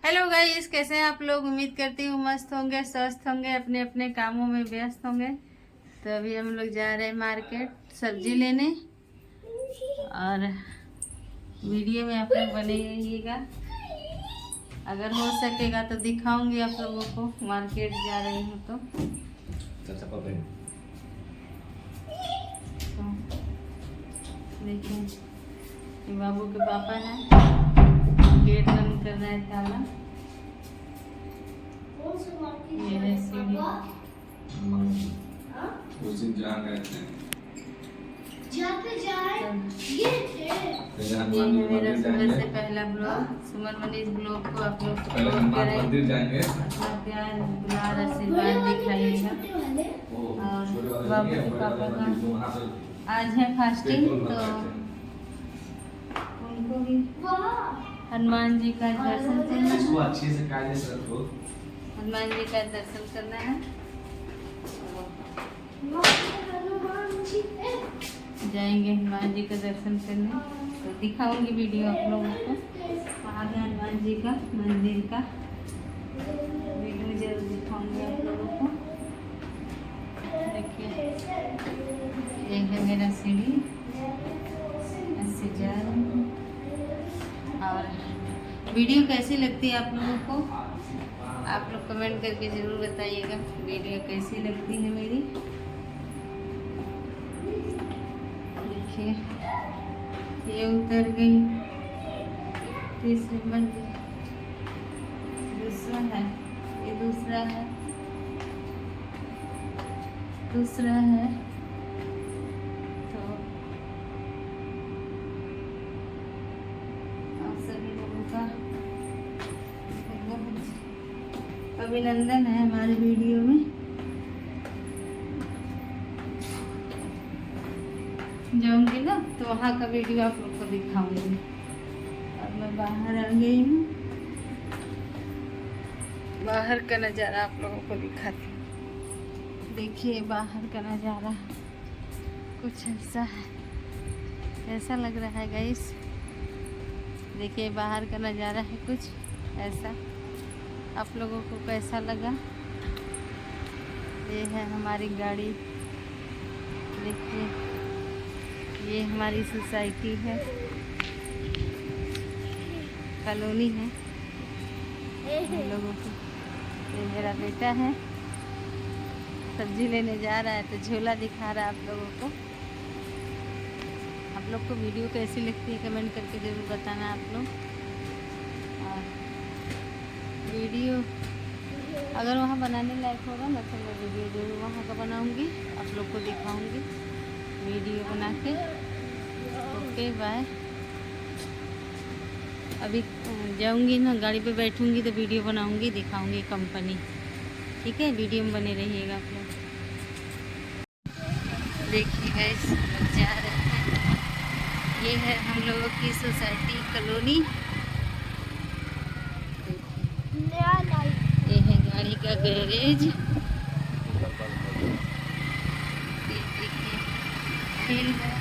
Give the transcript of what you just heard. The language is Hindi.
हेलो गाइस, कैसे हैं आप लोग। उम्मीद करती हूँ मस्त होंगे, स्वस्थ होंगे, अपने अपने कामों में व्यस्त होंगे। तो अभी हम लोग जा रहे हैं मार्केट सब्जी लेने, और वीडियो में आप लोग बने रहिएगा। अगर हो सकेगा तो दिखाऊंगी आप लोगों को मार्केट जा रही हूँ तो देखिए, ये बाबू के पापा हैं, गेट बंद कर रहे हैं ताला। ये है सीढ़ी। उस दिन जहाँ गए थे ये है मेरा सुबह से पहला ब्लॉग। सुमन मनीष ब्लॉग को आप लोग सपोर्ट करें, अपना प्यार दुलार आशीर्वाद दिखाइएगा। और बाबू के पापा का आज है फास्टिंग, तो उनको भी हनुमान जी का दर्शन करना, अच्छे से कायदे से रखो। हनुमान जी का दर्शन करना है। जाएंगे हनुमान जी का दर्शन करने, तो दिखाऊंगी वीडियो आप लोगों को। वहाँ है हनुमान जी का मंदिर का वीडियो जरूर दिखाऊंगी आप लोगों को। देखिए, ये है मेरा सीढ़ी, ऐसे जा रही हूँ। और वीडियो कैसी लगती है आप लोगों को, आप लोग कमेंट करके ज़रूर बताइएगा वीडियो कैसी लगती है मेरी। देखिए, ये उतर गई तीसरी मंजिल, दूसरा है, ये दूसरा है, दूसरा है। तो आप सभी लोगों का अभिनंदन है हमारे वीडियो में। जाऊंगी ना तो वहाँ का वीडियो आप लोग को दिखाऊंगी। अब मैं बाहर आ गई हूँ, बाहर का नज़ारा आप लोगों को दिखाती हूँ। देखिए, बाहर का नज़ारा कुछ ऐसा है। कैसा लग रहा है गाइस? देखिए, बाहर का नज़ारा है कुछ ऐसा। आप लोगों को कैसा लगा? ये है हमारी गाड़ी। देखिए, ये हमारी सोसाइटी है, कॉलोनी है हम लोगों की। ये मेरा बेटा है, सब्जी लेने जा रहा है, तो झोला दिखा रहा है आप लोगों को। आप लोग को वीडियो कैसी लगती है कमेंट करके ज़रूर बताना आप लोग। और वीडियो अगर वहाँ बनाने लायक होगा ना तो मैं वीडियो ज़रूर वहाँ का बनाऊँगी, आप लोग को दिखाऊँगी वीडियो बना के। Okay, bye. अभी जाऊंगी ना, गाड़ी पे बैठूंगी तो वीडियो बनाऊंगी, दिखाऊंगी कंपनी। ठीक है, वीडियो में बने रहिएगा आप लोग। देखिए गाइस, जा रहे हैं। ये है हम लोगों की सोसाइटी कॉलोनी। ये है गाड़ी का गैरेज। ये देखिए, फील्ड है।